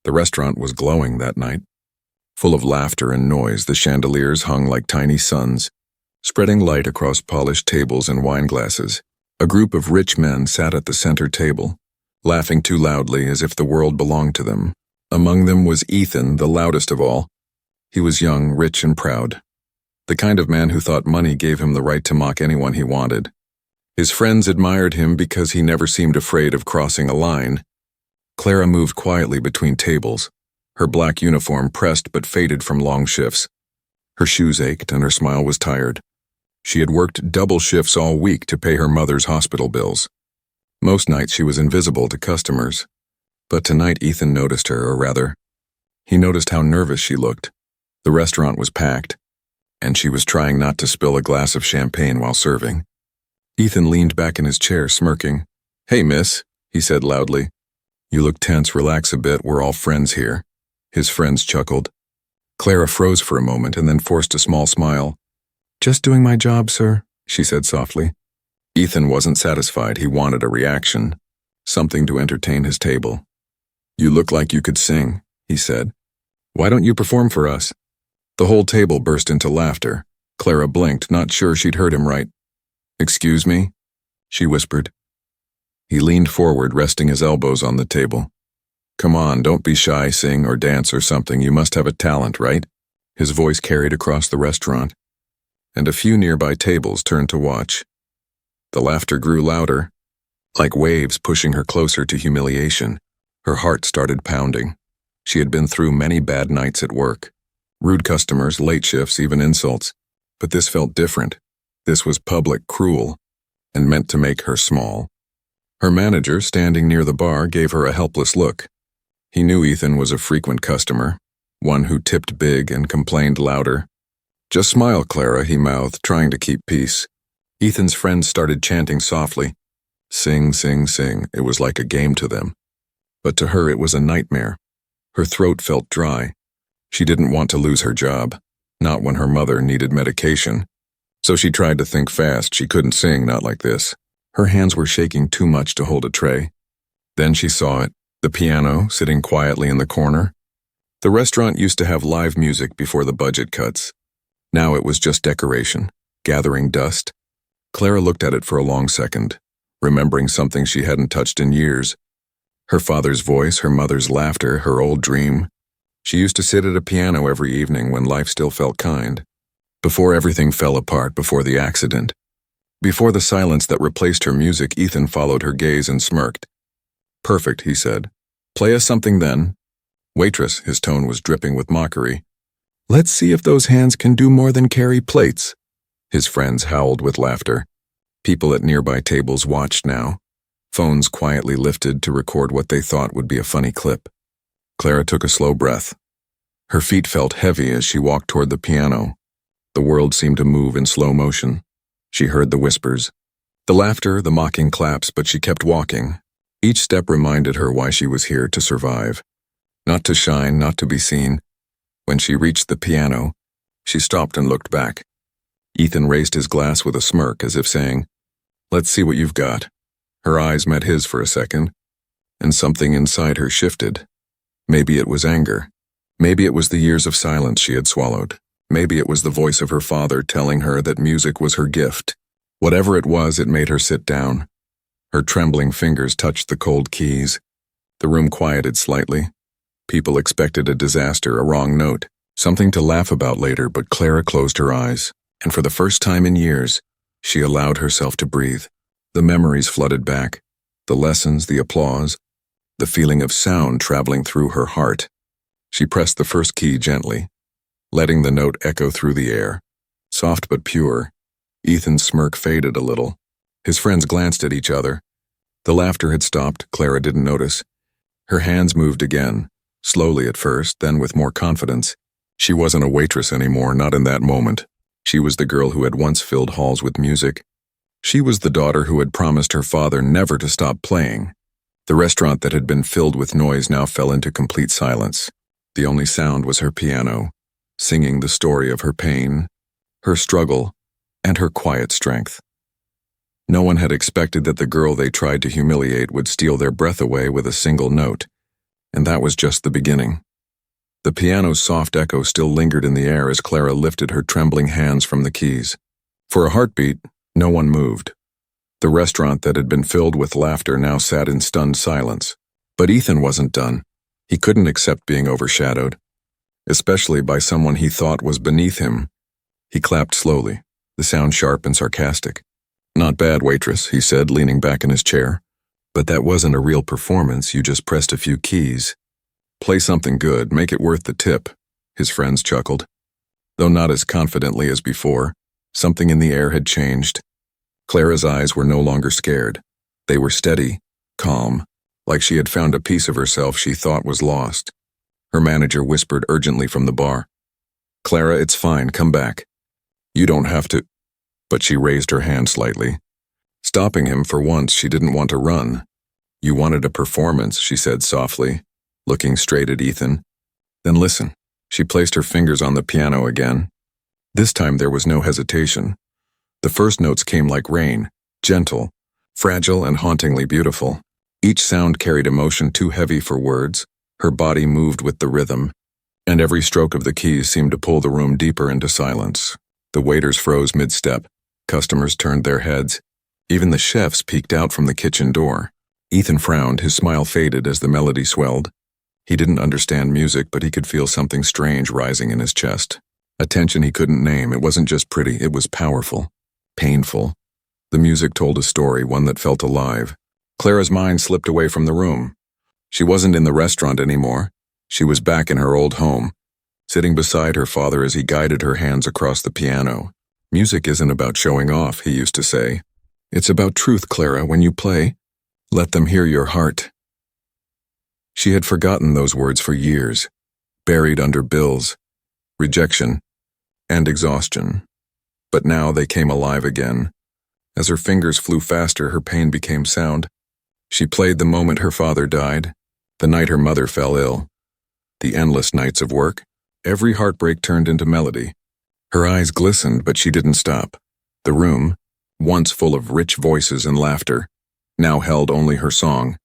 The restaurant was glowing that night. Full of laughter and noise, the chandeliers hung like tiny suns, spreading light across polished tables and wine glasses. A group of rich men sat at the center table, laughing too loudly as if the world belonged to them. Among them was Ethan, the loudest of all. He was young, rich, and proud. The kind of man who thought money gave him the right to mock anyone he wanted. His friends admired him because he never seemed afraid of crossing a line. Clara moved quietly between tables, her black uniform pressed but faded from long shifts. Her shoes ached and her smile was tired. She had worked double shifts all week to pay her mother's hospital bills. Most nights she was invisible to customers, but tonight Ethan noticed her, or rather, he noticed how nervous she looked. The restaurant was packed, and she was trying not to spill a glass of champagne while serving. Ethan leaned back in his chair, smirking. "Hey, miss," he said loudly. "You look tense. Relax a bit. We're all friends here." His friends chuckled. Clara froze for a moment and then forced a small smile. "Just doing my job, sir," she said softly. Ethan wasn't satisfied. He wanted a reaction, something to entertain his table. "You look like you could sing," he said. "Why don't you perform for us?" The whole table burst into laughter. Clara blinked, not sure she'd heard him right. "Excuse me?" she whispered. He leaned forward, resting his elbows on the table. "Come on, don't be shy, sing or dance or something. You must have a talent, right?" His voice carried across the restaurant, and a few nearby tables turned to watch. The laughter grew louder, like waves pushing her closer to humiliation. Her heart started pounding. She had been through many bad nights at work. Rude customers, late shifts, even insults. But this felt different. This was public, cruel, and meant to make her small. Her manager, standing near the bar, gave her a helpless look. He knew Ethan was a frequent customer, one who tipped big and complained louder. "Just smile, Clara," he mouthed, trying to keep peace. Ethan's friends started chanting softly. Sing, sing, sing. It was like a game to them. But to her it was a nightmare. Her throat felt dry. She didn't want to lose her job, not when her mother needed medication. So she tried to think fast. She couldn't sing, not like this. Her hands were shaking too much to hold a tray. Then she saw it, the piano sitting quietly in the corner. The restaurant used to have live music before the budget cuts. Now it was just decoration, gathering dust. Clara looked at it for a long second, remembering something she hadn't touched in years. Her father's voice, her mother's laughter, her old dream. She used to sit at a piano every evening when life still felt kind. Before everything fell apart, before the accident. Before the silence that replaced her music, Ethan followed her gaze and smirked. "Perfect," he said. "Play us something then." "Waitress," his tone was dripping with mockery. "Let's see if those hands can do more than carry plates." His friends howled with laughter. People at nearby tables watched now, phones quietly lifted to record what they thought would be a funny clip. Clara took a slow breath. Her feet felt heavy as she walked toward the piano. The world seemed to move in slow motion. She heard the whispers, the laughter, the mocking claps, but she kept walking. Each step reminded her why she was here, to survive. Not to shine, not to be seen. When she reached the piano, she stopped and looked back. Ethan raised his glass with a smirk, as if saying, "Let's see what you've got." Her eyes met his for a second, and something inside her shifted. Maybe it was anger. Maybe it was the years of silence she had swallowed. Maybe it was the voice of her father telling her that music was her gift. Whatever it was, it made her sit down. Her trembling fingers touched the cold keys. The room quieted slightly. People expected a disaster, a wrong note, something to laugh about later, but Clara closed her eyes, and for the first time in years, she allowed herself to breathe. The memories flooded back, the lessons, the applause, the feeling of sound traveling through her heart. She pressed the first key gently, letting the note echo through the air. Soft but pure. Ethan's smirk faded a little. His friends glanced at each other. The laughter had stopped. Clara didn't notice. Her hands moved again, slowly at first, then with more confidence. She wasn't a waitress anymore, not in that moment. She was the girl who had once filled halls with music. She was the daughter who had promised her father never to stop playing. The restaurant that had been filled with noise now fell into complete silence. The only sound was her piano, singing the story of her pain, her struggle, and her quiet strength. No one had expected that the girl they tried to humiliate would steal their breath away with a single note. And that was just the beginning. The piano's soft echo still lingered in the air as Clara lifted her trembling hands from the keys. For a heartbeat, no one moved. The restaurant that had been filled with laughter now sat in stunned silence. But Ethan wasn't done. He couldn't accept being overshadowed, especially by someone he thought was beneath him. He clapped slowly, the sound sharp and sarcastic. "Not bad, waitress," he said, leaning back in his chair. "But that wasn't a real performance, you just pressed a few keys. Play something good, make it worth the tip," his friends chuckled. Though not as confidently as before, something in the air had changed. Clara's eyes were no longer scared. They were steady, calm, like she had found a piece of herself she thought was lost. Her manager whispered urgently from the bar, "Clara, it's fine, come back. You don't have to—" But she raised her hand slightly. Stopping him for once, she didn't want to run. "You wanted a performance," she said softly, looking straight at Ethan. "Then listen." She placed her fingers on the piano again. This time there was no hesitation. The first notes came like rain, gentle, fragile and hauntingly beautiful. Each sound carried emotion too heavy for words. Her body moved with the rhythm, and every stroke of the keys seemed to pull the room deeper into silence. The waiters froze mid-step. Customers turned their heads. Even the chefs peeked out from the kitchen door. Ethan frowned, his smile faded as the melody swelled. He didn't understand music, but he could feel something strange rising in his chest. A tension he couldn't name. It wasn't just pretty, it was powerful, painful. The music told a story, one that felt alive. Clara's mind slipped away from the room. She wasn't in the restaurant anymore. She was back in her old home, sitting beside her father as he guided her hands across the piano. "Music isn't about showing off," he used to say. "It's about truth, Clara. When you play, let them hear your heart." She had forgotten those words for years, buried under bills, rejection, and exhaustion. But now they came alive again. As her fingers flew faster, her pain became sound. She played the moment her father died, the night her mother fell ill, the endless nights of work. Every heartbreak turned into melody. Her eyes glistened, but she didn't stop. The room, once full of rich voices and laughter, now held only her song.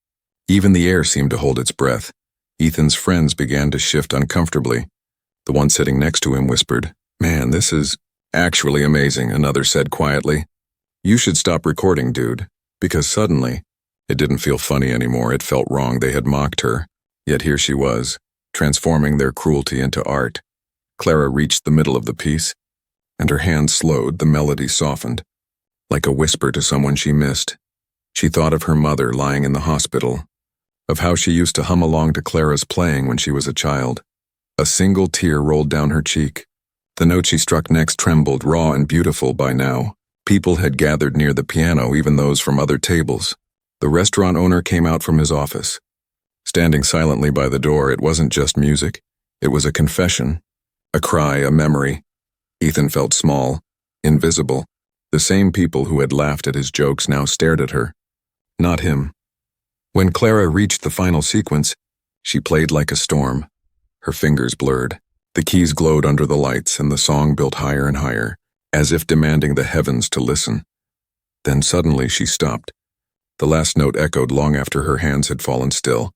Even the air seemed to hold its breath. Ethan's friends began to shift uncomfortably. The one sitting next to him whispered, "Man, this is actually amazing," another said quietly. "You should stop recording, dude." Because suddenly, it didn't feel funny anymore. It felt wrong. They had mocked her. Yet here she was, transforming their cruelty into art. Clara reached the middle of the piece, and her hands slowed, the melody softened. Like a whisper to someone she missed. She thought of her mother lying in the hospital, of how she used to hum along to Clara's playing when she was a child. A single tear rolled down her cheek. The note she struck next trembled, raw and beautiful by now. People had gathered near the piano, even those from other tables. The restaurant owner came out from his office. Standing silently by the door, it wasn't just music. It was a confession, a cry, a memory. Ethan felt small, invisible. The same people who had laughed at his jokes now stared at her. Not him. When Clara reached the final sequence, she played like a storm. Her fingers blurred. The keys glowed under the lights, and the song built higher and higher, as if demanding the heavens to listen. Then suddenly she stopped. The last note echoed long after her hands had fallen still.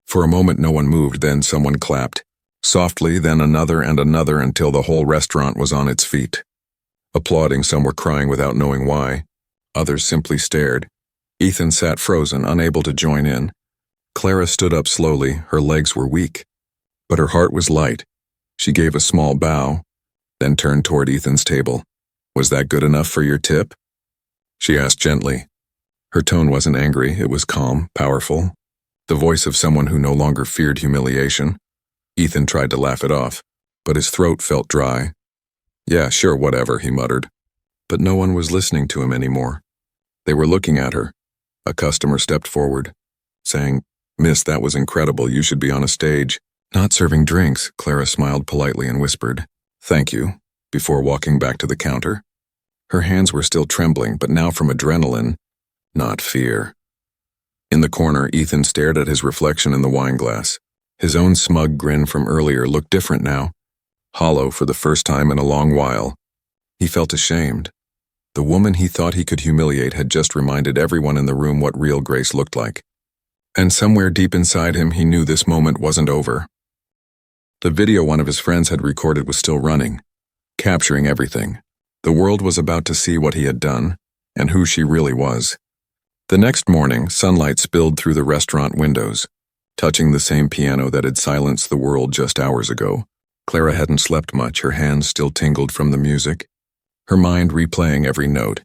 For a moment no one moved, then someone clapped. Softly, then another and another until the whole restaurant was on its feet. Applauding, some were crying without knowing why. Others simply stared. Ethan sat frozen, unable to join in. Clara stood up slowly, her legs were weak. But her heart was light. She gave a small bow, then turned toward Ethan's table. "Was that good enough for your tip?" she asked gently. Her tone wasn't angry, it was calm, powerful. The voice of someone who no longer feared humiliation. Ethan tried to laugh it off, but his throat felt dry. "Yeah, sure, whatever," he muttered. But no one was listening to him anymore. They were looking at her. A customer stepped forward, saying, "Miss, that was incredible. You should be on a stage." "Not serving drinks," Clara smiled politely and whispered, "Thank you," before walking back to the counter. Her hands were still trembling, but now from adrenaline, not fear. In the corner, Ethan stared at his reflection in the wine glass. His own smug grin from earlier looked different now, hollow for the first time in a long while. He felt ashamed. The woman he thought he could humiliate had just reminded everyone in the room what real grace looked like. And somewhere deep inside him, he knew this moment wasn't over. The video one of his friends had recorded was still running, capturing everything. The world was about to see what he had done, and who she really was. The next morning, sunlight spilled through the restaurant windows, touching the same piano that had silenced the world just hours ago. Clara hadn't slept much, her hands still tingled from the music, her mind replaying every note.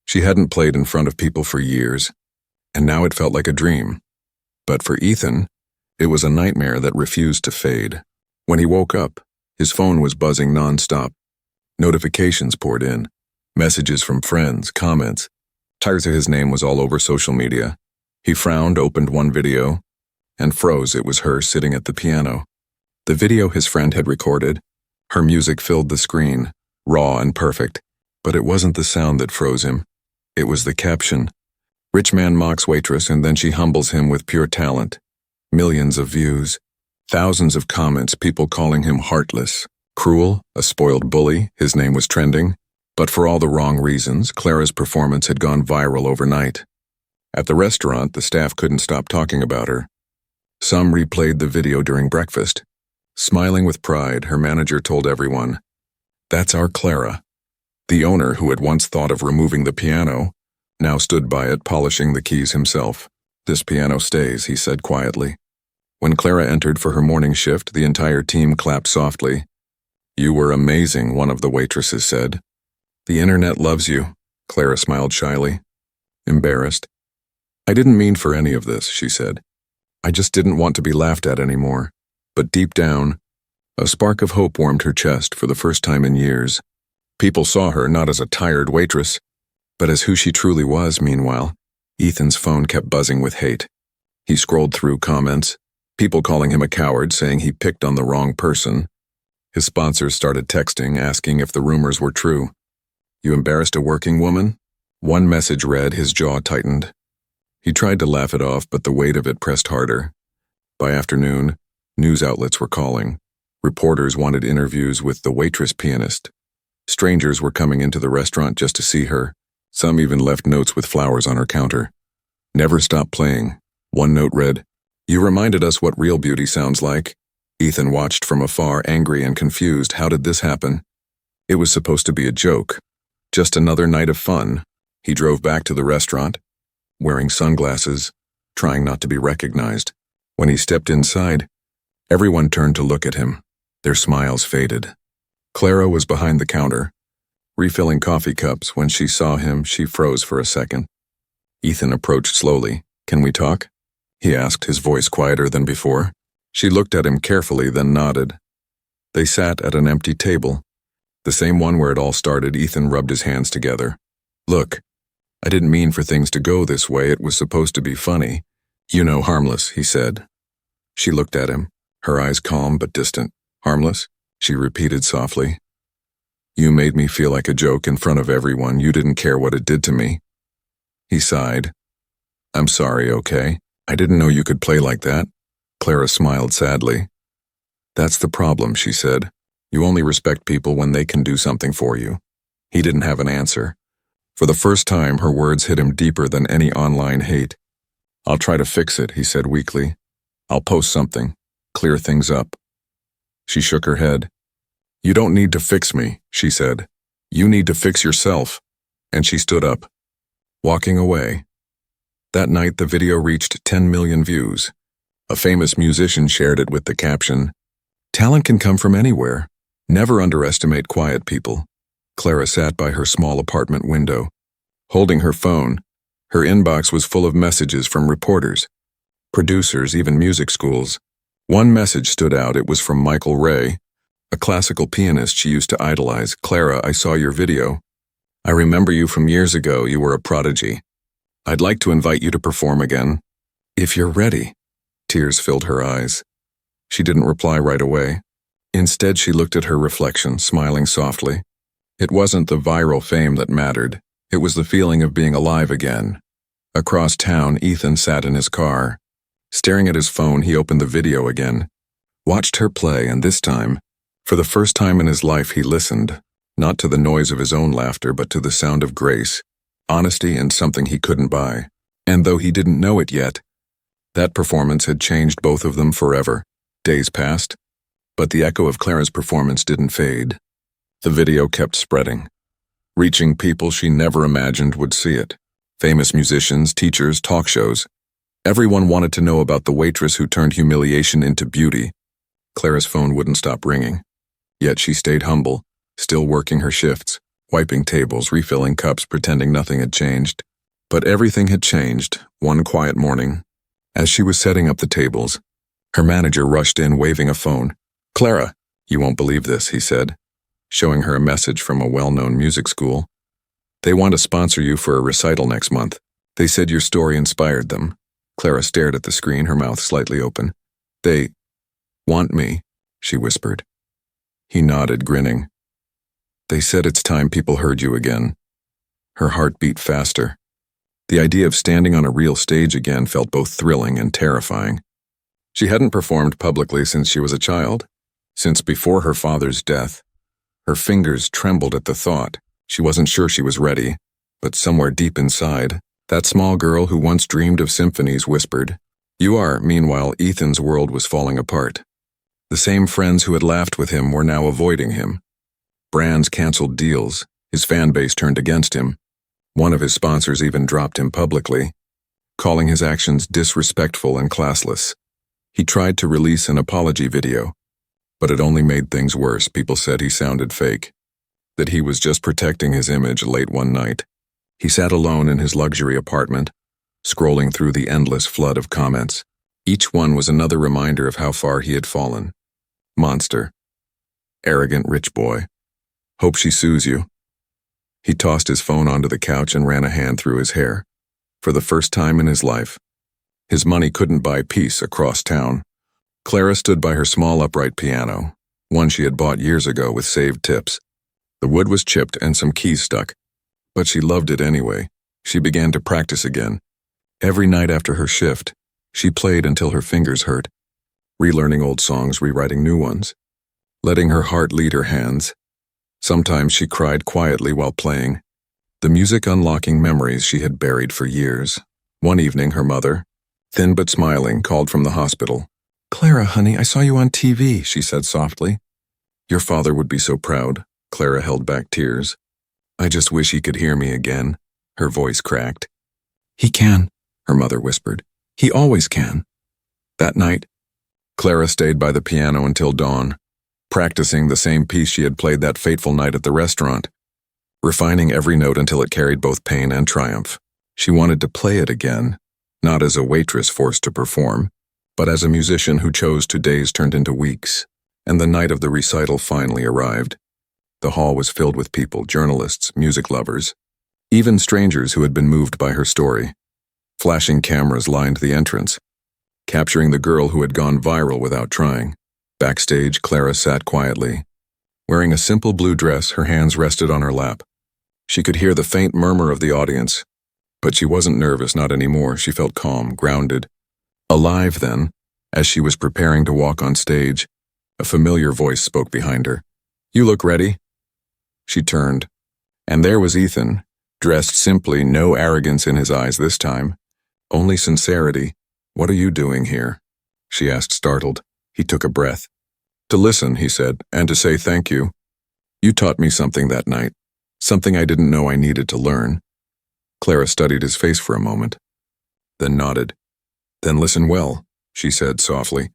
She hadn't played in front of people for years, and now it felt like a dream. But for Ethan, it was a nightmare that refused to fade. When he woke up, his phone was buzzing nonstop. Notifications poured in, messages from friends, comments. His name was all over social media. He frowned, opened one video, and froze. It was her sitting at the piano. The video his friend had recorded, her music filled the screen, raw and perfect. But it wasn't the sound that froze him. It was the caption. Rich man mocks waitress and then she humbles him with pure talent. Millions of views, thousands of comments, people calling him heartless, cruel, a spoiled bully. His name was trending. But for all the wrong reasons, Clara's performance had gone viral overnight. At the restaurant, the staff couldn't stop talking about her. Some replayed the video during breakfast. Smiling with pride, her manager told everyone, "That's our Clara." The owner, who had once thought of removing the piano, now stood by it, polishing the keys himself. "This piano stays," he said quietly. When Clara entered for her morning shift, the entire team clapped softly. "You were amazing," one of the waitresses said. "The internet loves you," Clara smiled shyly. Embarrassed. "I didn't mean for any of this," she said. "I just didn't want to be laughed at anymore." But deep down, a spark of hope warmed her chest for the first time in years. People saw her not as a tired waitress, but as who she truly was. Meanwhile, Ethan's phone kept buzzing with hate. He scrolled through comments, people calling him a coward, saying he picked on the wrong person. His sponsors started texting, asking if the rumors were true. "You embarrassed a working woman?" One message read, his jaw tightened. He tried to laugh it off, but the weight of it pressed harder. By afternoon, news outlets were calling. Reporters wanted interviews with the waitress pianist. Strangers were coming into the restaurant just to see her. Some even left notes with flowers on her counter. "Never stop playing." One note read, "You reminded us what real beauty sounds like." Ethan watched from afar, angry and confused. How did this happen? It was supposed to be a joke. Just another night of fun. He drove back to the restaurant, wearing sunglasses, trying not to be recognized. When he stepped inside, everyone turned to look at him. Their smiles faded. Clara was behind the counter, refilling coffee cups. When she saw him, she froze for a second. Ethan approached slowly. "Can we talk?" he asked, his voice quieter than before. She looked at him carefully, then nodded. They sat at an empty table, the same one where it all started. Ethan rubbed his hands together. "Look, I didn't mean for things to go this way. It was supposed to be funny. You know, harmless," he said. She looked at him, her eyes calm but distant. "Harmless?" she repeated softly. "You made me feel like a joke in front of everyone. You didn't care what it did to me." He sighed. "I'm sorry, okay? I didn't know you could play like that." Clara smiled sadly. "That's the problem," she said. "You only respect people when they can do something for you." He didn't have an answer. For the first time, her words hit him deeper than any online hate. "I'll try to fix it," he said weakly. "I'll post something, clear things up." She shook her head. "You don't need to fix me," she said. "You need to fix yourself." And she stood up, walking away. That night, the video reached 10 million views. A famous musician shared it with the caption, "Talent can come from anywhere. Never underestimate quiet people." Clara sat by her small apartment window, holding her phone. Her inbox was full of messages from reporters, producers, even music schools. One message stood out. It was from Michael Ray, a classical pianist she used to idolize. "Clara, I saw your video. I remember you from years ago. You were a prodigy. I'd like to invite you to perform again, if you're ready." Tears filled her eyes. She didn't reply right away. Instead, she looked at her reflection, smiling softly. It wasn't the viral fame that mattered. It was the feeling of being alive again. Across town, Ethan sat in his car. Staring at his phone, he opened the video again, watched her play, and this time, for the first time in his life, he listened, not to the noise of his own laughter, but to the sound of grace, honesty, and something he couldn't buy. And though he didn't know it yet, That performance had changed both of them forever. Days passed, but the echo of Clara's performance didn't fade. The video kept spreading, reaching people she never imagined would see it. Famous musicians, teachers, talk shows. Everyone wanted to know about the waitress who turned humiliation into beauty. Clara's phone wouldn't stop ringing. Yet she stayed humble, still working her shifts, wiping tables, refilling cups, pretending nothing had changed. But everything had changed one quiet morning. As she was setting up the tables, her manager rushed in waving a phone. "Clara, you won't believe this," he said, showing her a message from a well-known music school. "They want to sponsor you for a recital next month. They said your story inspired them." Clara stared at the screen, her mouth slightly open. "They want me," she whispered. He nodded, grinning. "They said it's time people heard you again." Her heart beat faster. The idea of standing on a real stage again felt both thrilling and terrifying. She hadn't performed publicly since she was a child, since before her father's death. Her fingers trembled at the thought. She wasn't sure she was ready, but somewhere deep inside, that small girl who once dreamed of symphonies whispered, "You are." Meanwhile, Ethan's world was falling apart. The same friends who had laughed with him were now avoiding him. Brands canceled deals. His fan base turned against him. One of his sponsors even dropped him publicly, calling his actions disrespectful and classless. He tried to release an apology video, but it only made things worse. People said he sounded fake, that he was just protecting his image. Late one night, he sat alone in his luxury apartment, scrolling through the endless flood of comments. Each one was another reminder of how far he had fallen. Monster. Arrogant rich boy. Hope she sues you. He tossed his phone onto the couch and ran a hand through his hair. For the first time in his life, his money couldn't buy peace across town. Clara stood by her small upright piano, one she had bought years ago with saved tips. The wood was chipped and some keys stuck, but she loved it anyway. She began to practice again. Every night after her shift, she played until her fingers hurt, relearning old songs, rewriting new ones, letting her heart lead her hands. Sometimes she cried quietly while playing, the music unlocking memories she had buried for years. One evening, her mother, thin but smiling, called from the hospital. "Clara, honey, I saw you on TV," she said softly. "Your father would be so proud." Clara held back tears. "I just wish he could hear me again." Her voice cracked. "He can," her mother whispered. "He always can." That night, Clara stayed by the piano until dawn, practicing the same piece she had played that fateful night at the restaurant, refining every note until it carried both pain and triumph. She wanted to play it again, not as a waitress forced to perform, but as a musician who chose to days turned into weeks. And the night of the recital finally arrived. The hall was filled with people, journalists, music lovers, even strangers who had been moved by her story. Flashing cameras lined the entrance, capturing the girl who had gone viral without trying. Backstage, Clara sat quietly. Wearing a simple blue dress, her hands rested on her lap. She could hear the faint murmur of the audience, but she wasn't nervous, not anymore. She felt calm, grounded. Alive then, as she was preparing to walk on stage, a familiar voice spoke behind her. "You look ready." She turned, and there was Ethan, dressed simply, no arrogance in his eyes this time, only sincerity. "What are you doing here?" she asked, startled. He took a breath. "To listen," he said, "and to say thank you. You taught me something that night, something I didn't know I needed to learn." Clara studied his face for a moment, then nodded. "Then listen well," she said softly,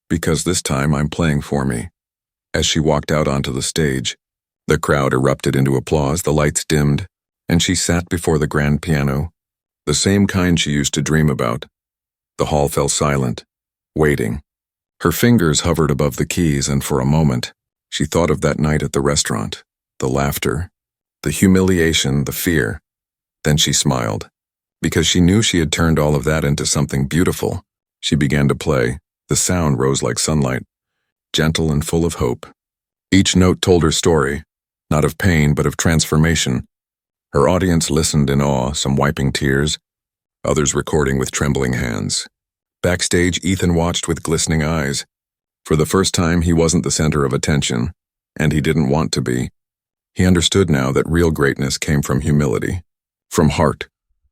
"because this time I'm playing for me." As she walked out onto the stage, the crowd erupted into applause, the lights dimmed, and she sat before the grand piano, the same kind she used to dream about. The hall fell silent, waiting. Her fingers hovered above the keys, and for a moment, she thought of that night at the restaurant, the laughter, the humiliation, the fear. Then she smiled, because she knew she had turned all of that into something beautiful. She began to play. The sound rose like sunlight, gentle and full of hope. Each note told her story, not of pain but of transformation. Her audience listened in awe, some wiping tears, others recording with trembling hands. Backstage, Ethan watched with glistening eyes. For the first time, he wasn't the center of attention, and he didn't want to be. He understood now that real greatness came from humility, from heart,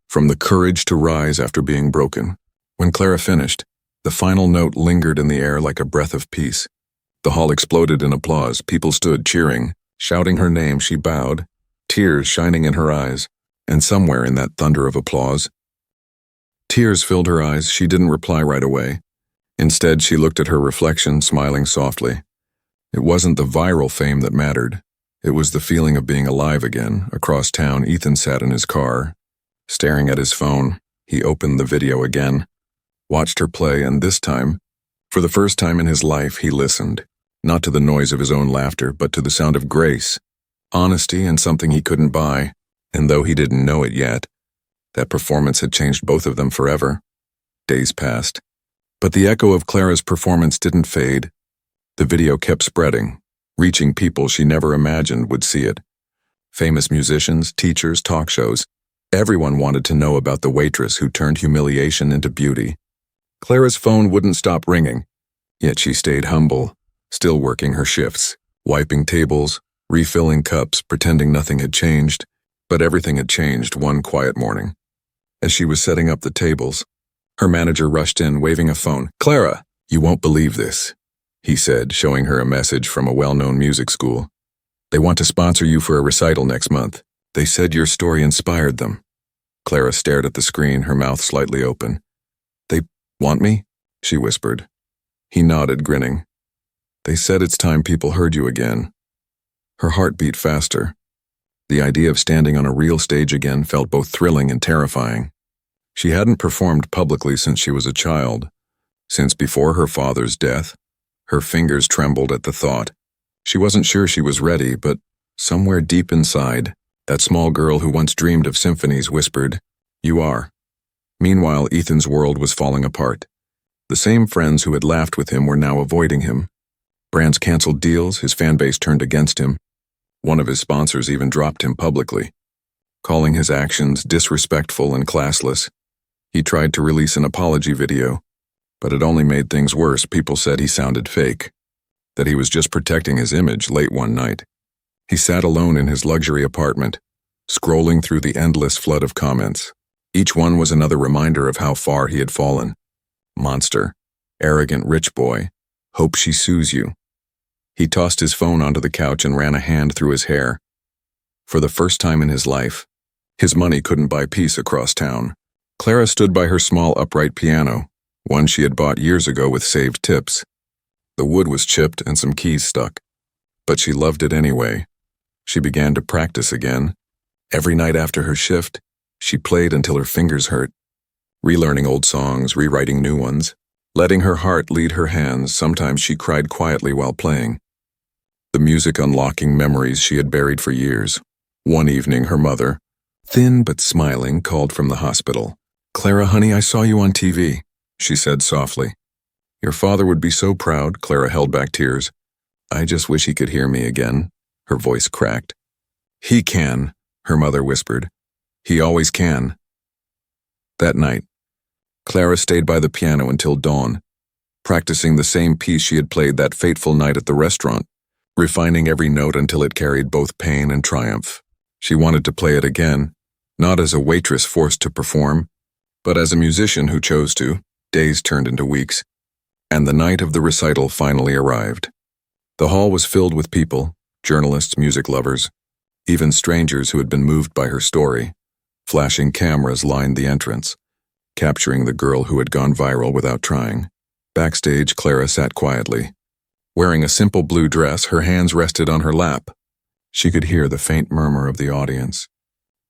from the courage to rise after being broken. When Clara finished, the final note lingered in the air like a breath of peace. The hall exploded in applause. People stood cheering, shouting her name. She bowed, tears shining in her eyes, and somewhere in that thunder of applause, tears filled her eyes. She didn't reply right away. Instead, she looked at her reflection, smiling softly. It wasn't the viral fame that mattered. It was the feeling of being alive again. Across town, Ethan sat in his car, staring at his phone. He opened the video again, watched her play, and this time, for the first time in his life, he listened, not to the noise of his own laughter, but to the sound of grace, honesty, and something he couldn't buy. And though he didn't know it yet, that performance had changed both of them forever. Days passed, but the echo of Clara's performance didn't fade. The video kept spreading, reaching people she never imagined would see it. Famous musicians, teachers, talk shows. Everyone wanted to know about the waitress who turned humiliation into beauty. Clara's phone wouldn't stop ringing, yet she stayed humble, still working her shifts, wiping tables, refilling cups, pretending nothing had changed. But everything had changed one quiet morning. As she was setting up the tables, her manager rushed in, waving a phone. "Clara, you won't believe this," he said, showing her a message from a well-known music school. "They want to sponsor you for a recital next month. They said your story inspired them." Clara stared at the screen, her mouth slightly open. "They want me?" she whispered. He nodded, grinning. "They said it's time people heard you again." Her heart beat faster. The idea of standing on a real stage again felt both thrilling and terrifying. She hadn't performed publicly since she was a child. Since before her father's death, her fingers trembled at the thought. She wasn't sure she was ready, but somewhere deep inside, that small girl who once dreamed of symphonies whispered, "You are." Meanwhile, Ethan's world was falling apart. The same friends who had laughed with him were now avoiding him. Brands canceled deals, his fan base turned against him. One of his sponsors even dropped him publicly, calling his actions disrespectful and classless. He tried to release an apology video, but it only made things worse. People said he sounded fake, that he was just protecting his image. Late one night, he sat alone in his luxury apartment, scrolling through the endless flood of comments. Each one was another reminder of how far he had fallen. Monster, arrogant rich boy, hope she sues you. He tossed his phone onto the couch and ran a hand through his hair. For the first time in his life, his money couldn't buy peace across town. Clara stood by her small upright piano, one she had bought years ago with saved tips. The wood was chipped and some keys stuck, but she loved it anyway. She began to practice again. Every night after her shift, she played until her fingers hurt, relearning old songs, rewriting new ones, letting her heart lead her hands. Sometimes she cried quietly while playing, the music unlocking memories she had buried for years. One evening, her mother, thin but smiling, called from the hospital. "Clara, honey, I saw you on TV," she said softly. "Your father would be so proud." Clara held back tears. "I just wish he could hear me again." Her voice cracked. "He can," her mother whispered. "He always can." That night, Clara stayed by the piano until dawn, practicing the same piece she had played that fateful night at the restaurant, refining every note until it carried both pain and triumph. She wanted to play it again, not as a waitress forced to perform, but as a musician who chose to. Days turned into weeks, and the night of the recital finally arrived. The hall was filled with people, journalists, music lovers, even strangers who had been moved by her story. Flashing cameras lined the entrance, capturing the girl who had gone viral without trying. Backstage, Clara sat quietly. Wearing a simple blue dress, her hands rested on her lap. She could hear the faint murmur of the audience.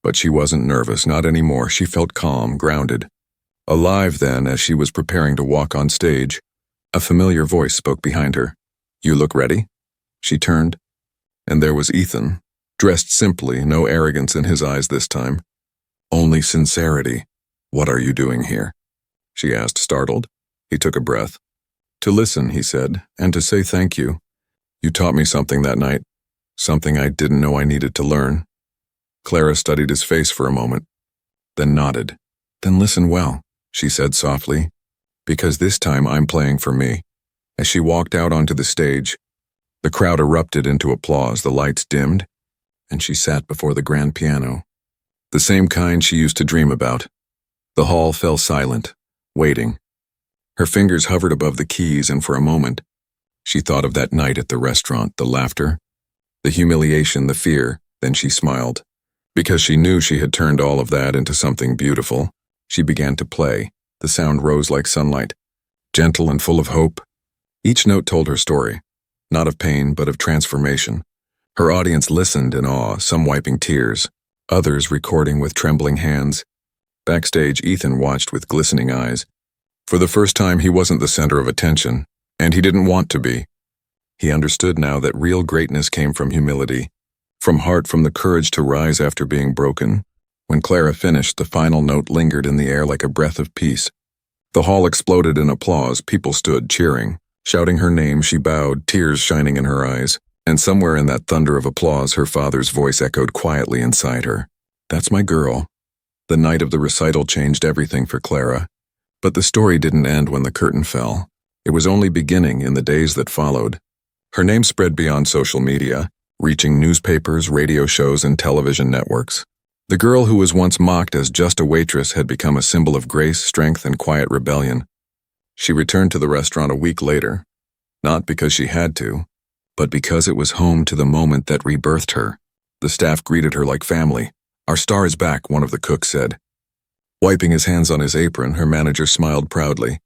But she wasn't nervous, not anymore. She felt calm, grounded. Alive then, as she was preparing to walk on stage, a familiar voice spoke behind her. "You look ready?" She turned, and there was Ethan, dressed simply, no arrogance in his eyes this time. Only sincerity. "What are you doing here?" she asked, startled. He took a breath. "To listen," he said, "and to say thank you. You taught me something that night, something I didn't know I needed to learn." Clara studied his face for a moment, then nodded. "Then listen well," she said softly, "because this time I'm playing for me." As she walked out onto the stage, the crowd erupted into applause, the lights dimmed, and she sat before the grand piano, the same kind she used to dream about. The hall fell silent, waiting. Her fingers hovered above the keys, and for a moment, she thought of that night at the restaurant, the laughter, the humiliation, the fear. Then she smiled. Because she knew she had turned all of that into something beautiful, she began to play. The sound rose like sunlight, gentle and full of hope. Each note told her story, not of pain, but of transformation. Her audience listened in awe, some wiping tears, others recording with trembling hands. Backstage, Ethan watched with glistening eyes. For the first time, he wasn't the center of attention, and he didn't want to be. He understood now that real greatness came from humility, from heart, from the courage to rise after being broken. When Clara finished, the final note lingered in the air like a breath of peace. The hall exploded in applause. People stood, cheering, shouting her name. She bowed, tears shining in her eyes, and somewhere in that thunder of applause, her father's voice echoed quietly inside her. "That's my girl." The night of the recital changed everything for Clara. But the story didn't end when the curtain fell. It was only beginning in the days that followed. Her name spread beyond social media, reaching newspapers, radio shows, and television networks. The girl who was once mocked as just a waitress had become a symbol of grace, strength, and quiet rebellion. She returned to the restaurant a week later, not because she had to, but because it was home to the moment that rebirthed her. The staff greeted her like family. "Our star is back," one of the cooks said. Wiping his hands on his apron, her manager smiled proudly.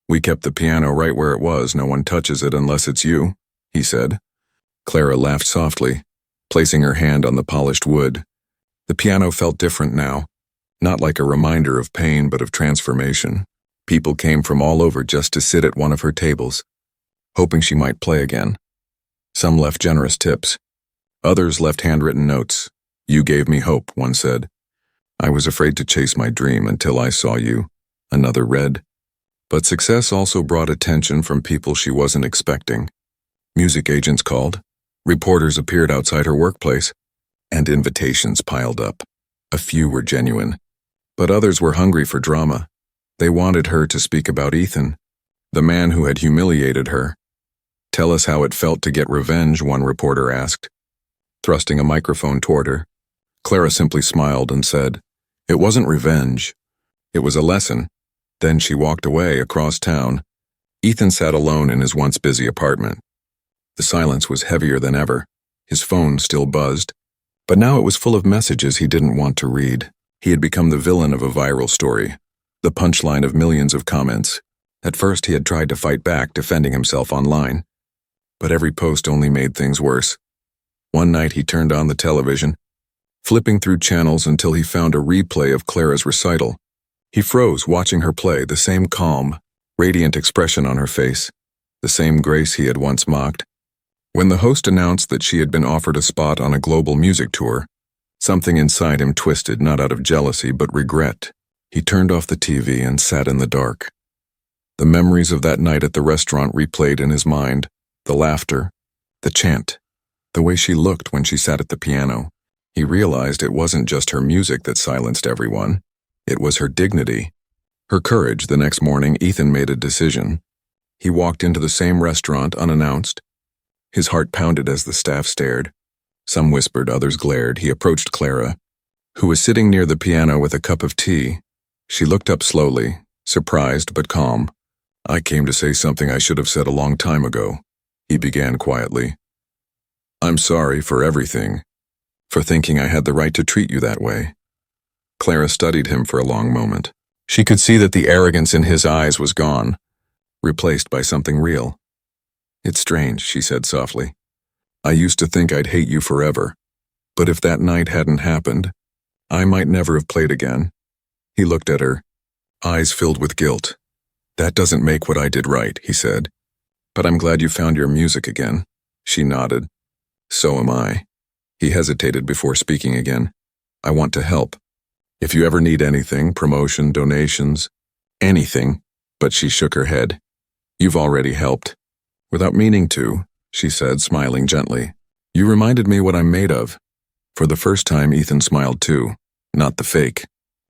"We kept the piano right where it was. No one touches it unless it's you," he said. Clara laughed softly, placing her hand on the polished wood. The piano felt different now, not like a reminder of pain but of transformation. People came from all over just to sit at one of her tables, hoping she might play again. Some left generous tips. Others left handwritten notes. "You gave me hope," one said. "I was afraid to chase my dream until I saw you," another read. But success also brought attention from people she wasn't expecting. Music agents called, reporters appeared outside her workplace, and invitations piled up. A few were genuine, but others were hungry for drama. They wanted her to speak about Ethan, the man who had humiliated her. "Tell us how it felt to get revenge," one reporter asked, thrusting a microphone toward her. Clara simply smiled and said, "It wasn't revenge. It was a lesson." Then she walked away across town. Ethan sat alone in his once busy apartment. The silence was heavier than ever. His phone still buzzed, but now it was full of messages he didn't want to read. He had become the villain of a viral story, the punchline of millions of comments. At first he had tried to fight back, defending himself online, but every post only made things worse. One night he turned on the television, flipping through channels until he found a replay of Clara's recital. He froze watching her play, the same calm, radiant expression on her face, the same grace he had once mocked. When the host announced that she had been offered a spot on a global music tour, something inside him twisted, not out of jealousy but regret. He turned off the TV and sat in the dark. The memories of that night at the restaurant replayed in his mind, the laughter, the chant, the way she looked when she sat at the piano. He realized it wasn't just her music that silenced everyone. It was her dignity, her courage. The next morning, Ethan made a decision. He walked into the same restaurant unannounced. His heart pounded as the staff stared. Some whispered, others glared. He approached Clara, who was sitting near the piano with a cup of tea. She looked up slowly, surprised but calm. "I came to say something I should have said a long time ago," he began quietly. "I'm sorry for everything, for thinking I had the right to treat you that way." Clara studied him for a long moment. She could see that the arrogance in his eyes was gone, replaced by something real. "It's strange," she said softly. "I used to think I'd hate you forever, but if that night hadn't happened, I might never have played again." He looked at her, eyes filled with guilt. "That doesn't make what I did right," he said. "But I'm glad you found your music again." She nodded. "So am I." He hesitated before speaking again. "I want to help. If you ever need anything, promotion, donations, anything." But she shook her head. "You've already helped." "Without meaning to," she said, smiling gently. "You reminded me what I'm made of." For the first time, Ethan smiled too. Not the fake,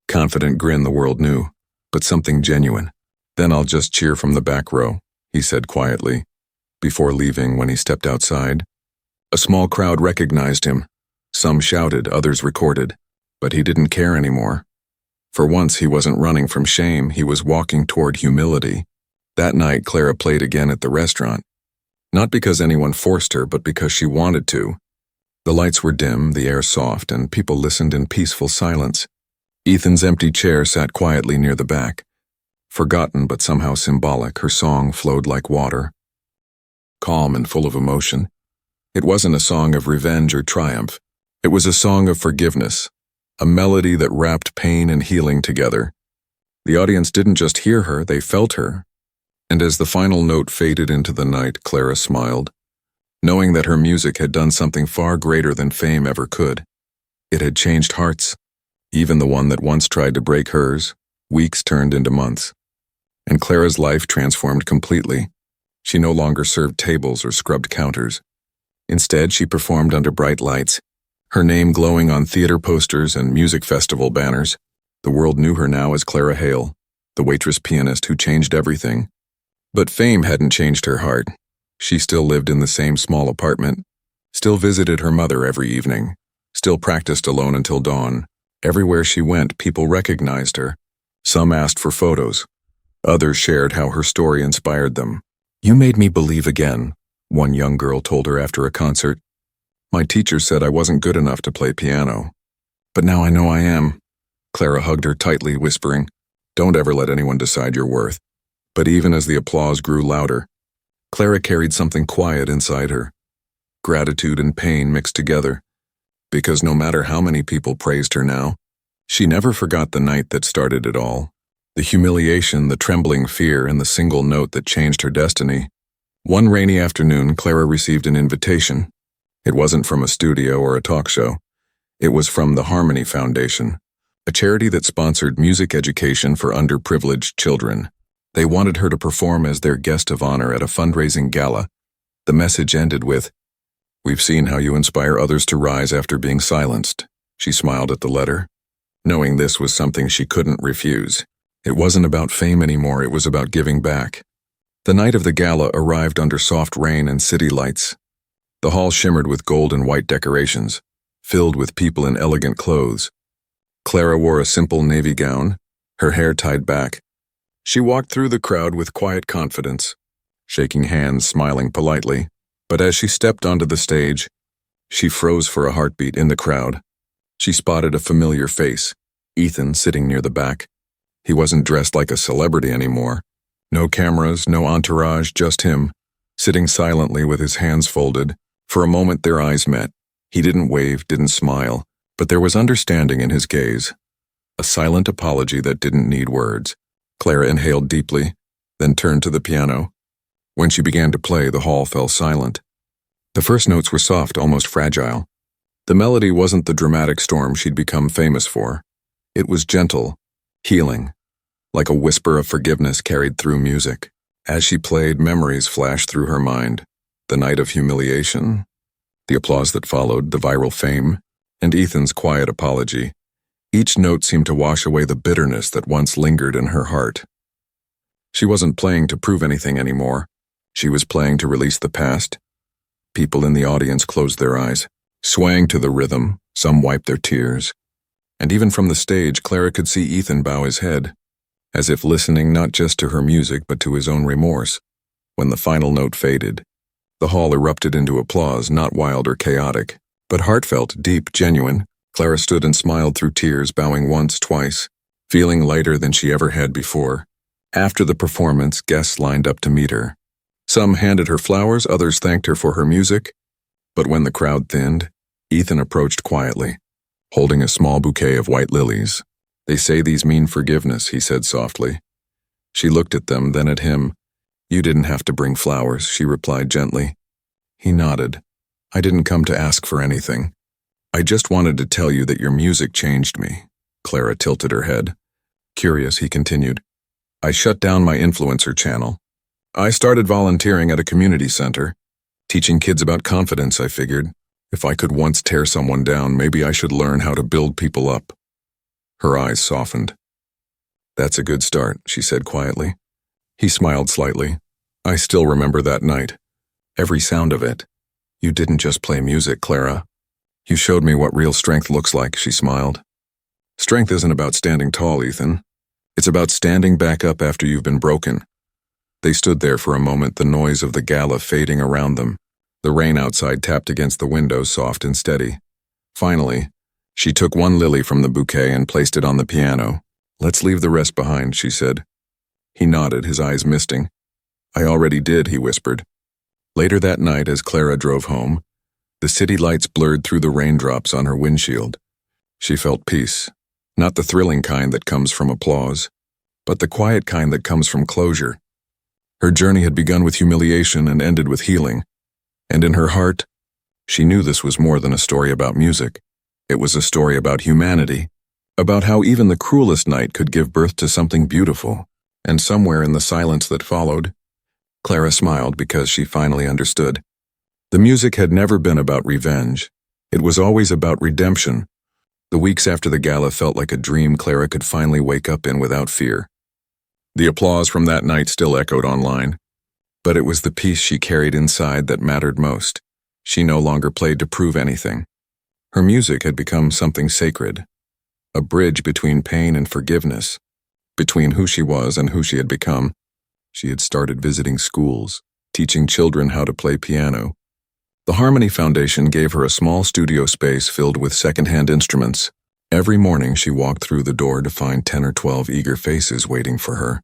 confident grin the world knew, but something genuine. "Then I'll just cheer from the back row," he said quietly, before leaving. When he stepped outside, a small crowd recognized him. Some shouted, others recorded, but he didn't care anymore. For once, he wasn't running from shame, he was walking toward humility. That night, Clara played again at the restaurant. Not because anyone forced her, but because she wanted to. The lights were dim, the air soft, and people listened in peaceful silence. Ethan's empty chair sat quietly near the back. Forgotten but somehow symbolic, her song flowed like water. Calm and full of emotion. It wasn't a song of revenge or triumph. It was a song of forgiveness, a melody that wrapped pain and healing together. The audience didn't just hear her, they felt her. And as the final note faded into the night, Clara smiled, knowing that her music had done something far greater than fame ever could. It had changed hearts. Even the one that once tried to break hers, weeks turned into months. And Clara's life transformed completely. She no longer served tables or scrubbed counters. Instead, she performed under bright lights, her name glowing on theater posters and music festival banners. The world knew her now as Clara Hale, the Waitress pianist who changed everything. But fame hadn't changed her heart. She still lived in the same small apartment, still visited her mother every evening, still practiced alone until dawn. Everywhere she went, people recognized her. Some asked for photos. Others shared how her story inspired them. "You made me believe again," one young girl told her after a concert. "My teacher said I wasn't good enough to play piano. But now I know I am." Clara hugged her tightly, whispering, "Don't ever let anyone decide your worth." But even as the applause grew louder, Clara carried something quiet inside her. Gratitude and pain mixed together. Because no matter how many people praised her now, she never forgot the night that started it all. The humiliation, the trembling fear, and the single note that changed her destiny. One rainy afternoon, Clara received an invitation. It wasn't from a studio or a talk show. It was from the Harmony Foundation, a charity that sponsored music education for underprivileged children. They wanted her to perform as their guest of honor at a fundraising gala. The message ended with, "We've seen how you inspire others to rise after being silenced." She smiled at the letter, knowing this was something she couldn't refuse. It wasn't about fame anymore, it was about giving back. The night of the gala arrived under soft rain and city lights. The hall shimmered with gold and white decorations, filled with people in elegant clothes. Clara wore a simple navy gown, her hair tied back. She walked through the crowd with quiet confidence, shaking hands, smiling politely. But as she stepped onto the stage, she froze for a heartbeat in the crowd. She spotted a familiar face, Ethan, sitting near the back. He wasn't dressed like a celebrity anymore. No cameras, no entourage, just him, sitting silently with his hands folded. For a moment their eyes met. He didn't wave, didn't smile, but there was understanding in his gaze. A silent apology that didn't need words. Clara inhaled deeply, then turned to the piano. When she began to play, the hall fell silent. The first notes were soft, almost fragile. The melody wasn't the dramatic storm she'd become famous for. It was gentle, healing, like a whisper of forgiveness carried through music. As she played, memories flashed through her mind. The night of humiliation, the applause that followed, the viral fame, and Ethan's quiet apology. Each note seemed to wash away the bitterness that once lingered in her heart. She wasn't playing to prove anything anymore. She was playing to release the past. People in the audience closed their eyes, swaying to the rhythm. Some wiped their tears. And even from the stage, Clara could see Ethan bow his head, as if listening not just to her music but to his own remorse. When the final note faded, the hall erupted into applause, not wild or chaotic, but heartfelt, deep, genuine. Clara stood and smiled through tears, bowing once, twice, feeling lighter than she ever had before. After the performance, guests lined up to meet her. Some handed her flowers, others thanked her for her music. But when the crowd thinned, Ethan approached quietly, holding a small bouquet of white lilies. "They say these mean forgiveness," he said softly. She looked at them, then at him. "You didn't have to bring flowers," she replied gently. He nodded. "I didn't come to ask for anything. I just wanted to tell you that your music changed me." Clara tilted her head. Curious, he continued, "I shut down my influencer channel. I started volunteering at a community center, teaching kids about confidence. I figured, if I could once tear someone down, maybe I should learn how to build people up." Her eyes softened. "That's a good start," she said quietly. He smiled slightly. "I still remember that night. Every sound of it. You didn't just play music, Clara. You showed me what real strength looks like," she smiled. Strength isn't about standing tall, Ethan. It's about standing back up after you've been broken. They stood there for a moment, the noise of the gala fading around them. The rain outside tapped against the window, soft and steady. Finally, she took one lily from the bouquet and placed it on the piano. "Let's leave the rest behind," she said. He nodded, his eyes misting. "I already did," he whispered. Later that night, as Clara drove home, the city lights blurred through the raindrops on her windshield. She felt peace, not the thrilling kind that comes from applause, but the quiet kind that comes from closure. Her journey had begun with humiliation and ended with healing, and in her heart, she knew this was more than a story about music. It was a story about humanity, about how even the cruelest night could give birth to something beautiful. And somewhere in the silence that followed, Clara smiled because she finally understood. The music had never been about revenge. It was always about redemption. The weeks after the gala felt like a dream Clara could finally wake up in without fear. The applause from that night still echoed online, but it was the peace she carried inside that mattered most. She no longer played to prove anything. Her music had become something sacred, a bridge between pain and forgiveness, between who she was and who she had become. She had started visiting schools, teaching children how to play piano. The Harmony Foundation gave her a small studio space filled with secondhand instruments. Every morning she walked through the door to find 10 or 12 eager faces waiting for her.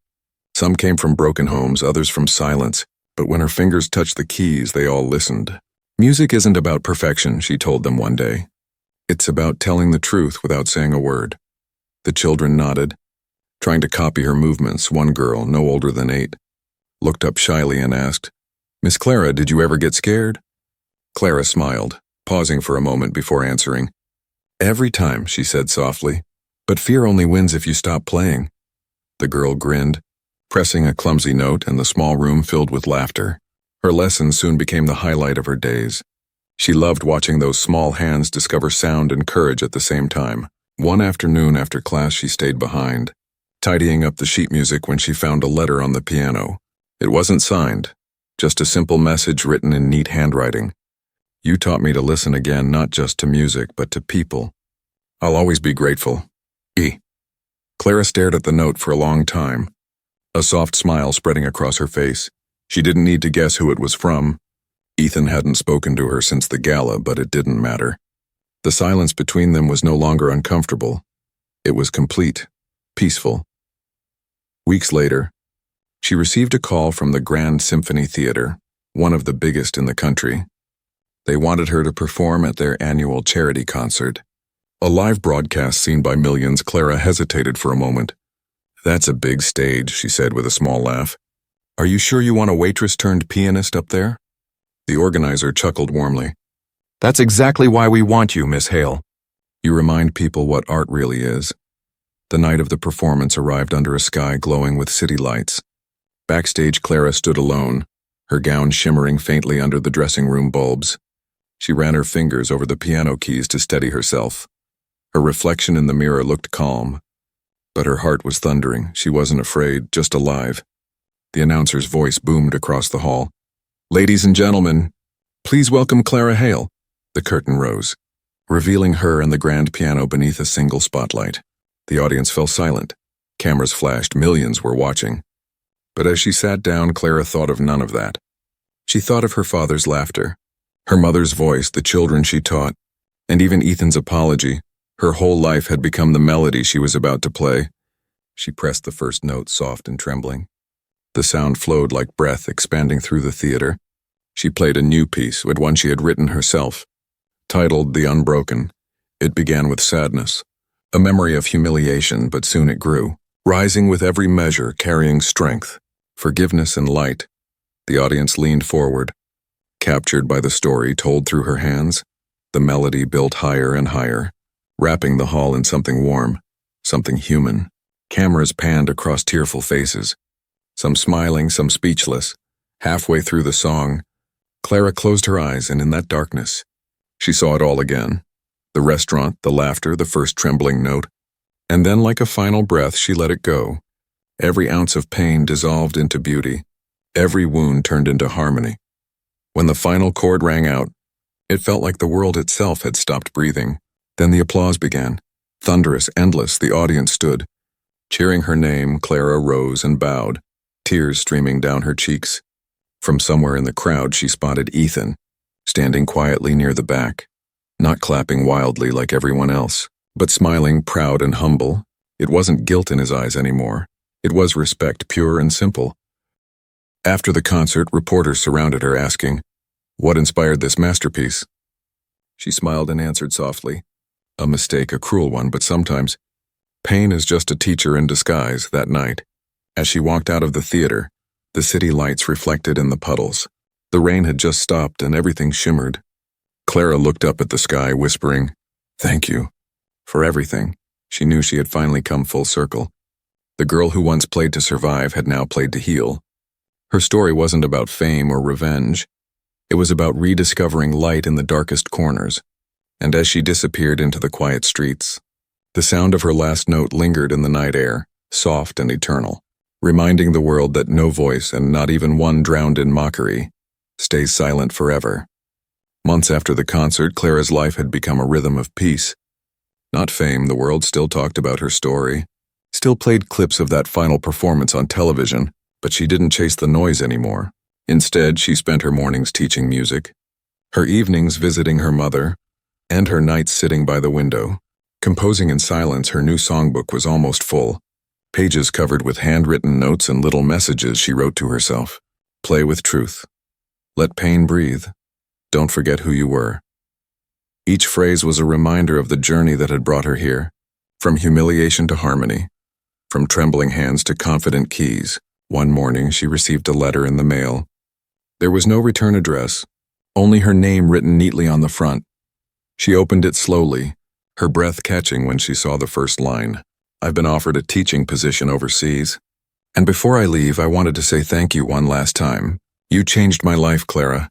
Some came from broken homes, others from silence, but when her fingers touched the keys, they all listened. "Music isn't about perfection," she told them one day. "It's about telling the truth without saying a word." The children nodded, trying to copy her movements. One girl, no older than 8, looked up shyly and asked, "Miss Clara, did you ever get scared?" Clara smiled, pausing for a moment before answering. "Every time," she said softly, "but fear only wins if you stop playing." The girl grinned, pressing a clumsy note, and the small room filled with laughter. Her lessons soon became the highlight of her days. She loved watching those small hands discover sound and courage at the same time. One afternoon after class she stayed behind, tidying up the sheet music when she found a letter on the piano. It wasn't signed, just a simple message written in neat handwriting. "You taught me to listen again, not just to music, but to people. I'll always be grateful. E." Clara stared at the note for a long time, a soft smile spreading across her face. She didn't need to guess who it was from. Ethan hadn't spoken to her since the gala, but it didn't matter. The silence between them was no longer uncomfortable. It was complete, peaceful. Weeks later, she received a call from the Grand Symphony Theater, one of the biggest in the country. They wanted her to perform at their annual charity concert. A live broadcast seen by millions. Clara hesitated for a moment. "That's a big stage," she said with a small laugh. "Are you sure you want a waitress turned pianist up there?" The organizer chuckled warmly. "That's exactly why we want you, Miss Hale. You remind people what art really is." The night of the performance arrived under a sky glowing with city lights. Backstage, Clara stood alone, her gown shimmering faintly under the dressing room bulbs. She ran her fingers over the piano keys to steady herself. Her reflection in the mirror looked calm, but her heart was thundering. She wasn't afraid, just alive. The announcer's voice boomed across the hall. "Ladies and gentlemen, please welcome Clara Hale." The curtain rose, revealing her and the grand piano beneath a single spotlight. The audience fell silent. Cameras flashed. Millions were watching. But as she sat down, Clara thought of none of that. She thought of her father's laughter, her mother's voice, the children she taught, and even Ethan's apology. Her whole life had become the melody she was about to play. She pressed the first note, soft and trembling. The sound flowed like breath, expanding through the theater. She played a new piece, one she had written herself. Titled The Unbroken, it began with sadness, a memory of humiliation, but soon it grew, rising with every measure, carrying strength, forgiveness and light. The audience leaned forward, captured by the story told through her hands. The melody built higher and higher, wrapping the hall in something warm, something human. Cameras panned across tearful faces, some smiling, some speechless. Halfway through the song, Clara closed her eyes, and in that darkness, she saw it all again. The restaurant, the laughter, the first trembling note. And then, like a final breath, she let it go. Every ounce of pain dissolved into beauty. Every wound turned into harmony. When the final chord rang out, it felt like the world itself had stopped breathing. Then the applause began, Thunderous, endless, the audience stood. Cheering her name, Clara rose and bowed, tears streaming down her cheeks. From somewhere in the crowd she spotted Ethan, standing quietly near the back, not clapping wildly like everyone else, but smiling, proud and humble. It wasn't guilt in his eyes anymore. It was respect, pure and simple. After the concert, reporters surrounded her asking, "What inspired this masterpiece?" She smiled and answered softly, "A mistake, a cruel one, but sometimes pain is just a teacher in disguise." That night, as she walked out of the theater, the city lights reflected in the puddles. The rain had just stopped and everything shimmered. Clara looked up at the sky, whispering, "Thank you for everything." She knew she had finally come full circle. The girl who once played to survive had now played to heal. Her story wasn't about fame or revenge. It was about rediscovering light in the darkest corners. And as she disappeared into the quiet streets, the sound of her last note lingered in the night air, soft and eternal, reminding the world that no voice, and not even one drowned in mockery, stays silent forever. Months after the concert, Clara's life had become a rhythm of peace. Not fame, the world still talked about her story, still played clips of that final performance on television, but she didn't chase the noise anymore. Instead, she spent her mornings teaching music, her evenings visiting her mother, and her nights sitting by the window. Composing in silence, her new songbook was almost full, pages covered with handwritten notes and little messages she wrote to herself. Play with truth. Let pain breathe. Don't forget who you were. Each phrase was a reminder of the journey that had brought her here, from humiliation to harmony, from trembling hands to confident keys. One morning, she received a letter in the mail. There was no return address, only her name written neatly on the front. She opened it slowly, her breath catching when she saw the first line. "I've been offered a teaching position overseas. And before I leave, I wanted to say thank you one last time. You changed my life, Clara.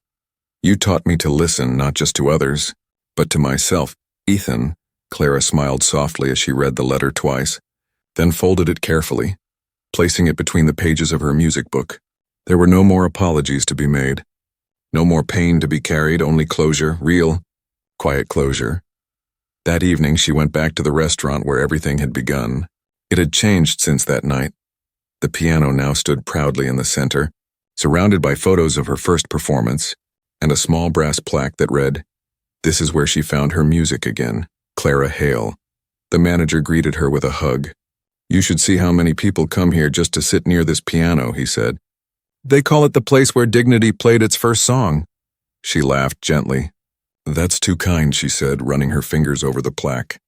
You taught me to listen, not just to others, but to myself." "Ethan," Clara smiled softly as she read the letter twice, then folded it carefully, placing it between the pages of her music book. There were no more apologies to be made. No more pain to be carried, only closure, real, quiet closure. That evening, she went back to the restaurant where everything had begun. It had changed since that night. The piano now stood proudly in the center, surrounded by photos of her first performance, and a small brass plaque that read, "This is where she found her music again, Clara Hale." The manager greeted her with a hug. "You should see how many people come here just to sit near this piano," he said. "They call it the place where dignity played its first song." She laughed gently. "That's too kind," she said, running her fingers over the plaque.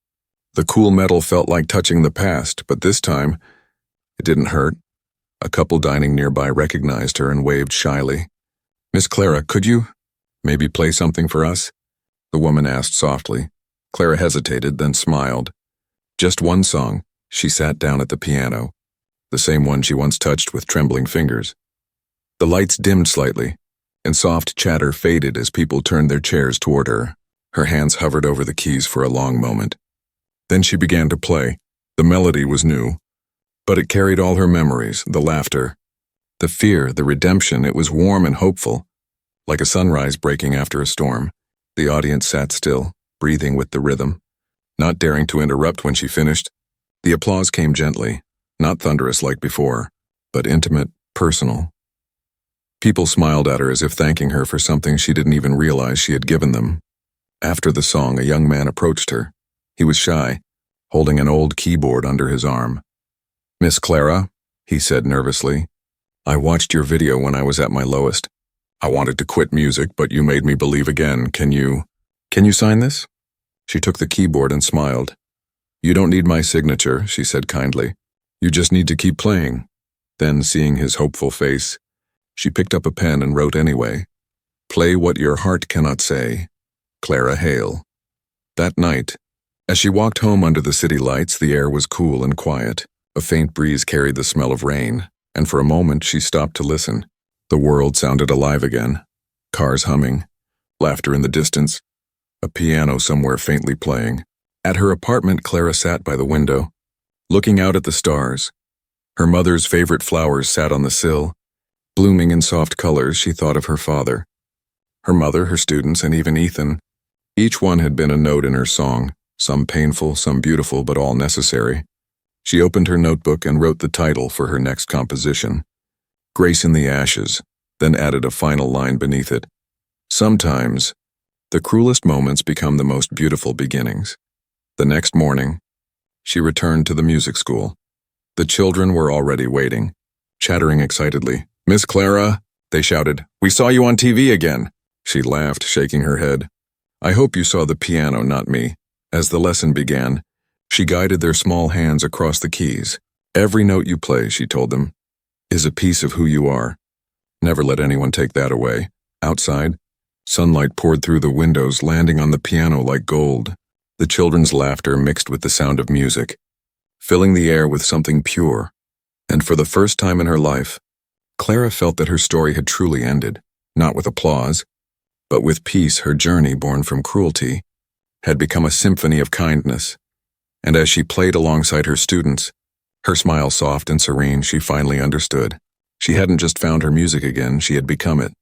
The cool metal felt like touching the past, but this time, it didn't hurt. A couple dining nearby recognized her and waved shyly. "Miss Clara, could you maybe play something for us?" the woman asked softly. Clara hesitated, then smiled. "Just one song." She sat down at the piano, the same one she once touched with trembling fingers. The lights dimmed slightly, and soft chatter faded as people turned their chairs toward her. Her hands hovered over the keys for a long moment. Then she began to play. The melody was new, but it carried all her memories, the laughter, the fear, the redemption. It was warm and hopeful, like a sunrise breaking after a storm. The audience sat still, breathing with the rhythm, not daring to interrupt when she finished. The applause came gently, not thunderous like before, but intimate, personal. People smiled at her as if thanking her for something she didn't even realize she had given them. After the song, a young man approached her. He was shy, holding an old keyboard under his arm. "Miss Clara," he said nervously, "I watched your video when I was at my lowest. I wanted to quit music, but you made me believe again. Can you sign this?" She took the keyboard and smiled. "You don't need my signature," she said kindly. "You just need to keep playing." Then, seeing his hopeful face, she picked up a pen and wrote anyway. "Play what your heart cannot say, Clara Hale." That night, as she walked home under the city lights, the air was cool and quiet. A faint breeze carried the smell of rain, and for a moment she stopped to listen. The world sounded alive again. Cars humming, laughter in the distance, a piano somewhere faintly playing. At her apartment, Clara sat by the window, looking out at the stars. Her mother's favorite flowers sat on the sill. Blooming in soft colors, she thought of her father. Her mother, her students, and even Ethan. Each one had been a note in her song, Some painful, some beautiful, but all necessary. She opened her notebook and wrote the title for her next composition, Grace in the Ashes, then added a final line beneath it. Sometimes, the cruelest moments become the most beautiful beginnings. The next morning, she returned to the music school. The children were already waiting, chattering excitedly. "Miss Clara," they shouted, "we saw you on TV again." She laughed, shaking her head. "I hope you saw the piano, not me." As the lesson began, she guided their small hands across the keys. "Every note you play," she told them, "is a piece of who you are. Never let anyone take that away." Outside, sunlight poured through the windows, landing on the piano like gold. The children's laughter mixed with the sound of music, filling the air with something pure. And for the first time in her life, Clara felt that her story had truly ended, not with applause, but with peace. Her journey, born from cruelty, had become a symphony of kindness. And as she played alongside her students, her smile soft and serene, she finally understood. She hadn't just found her music again, she had become it.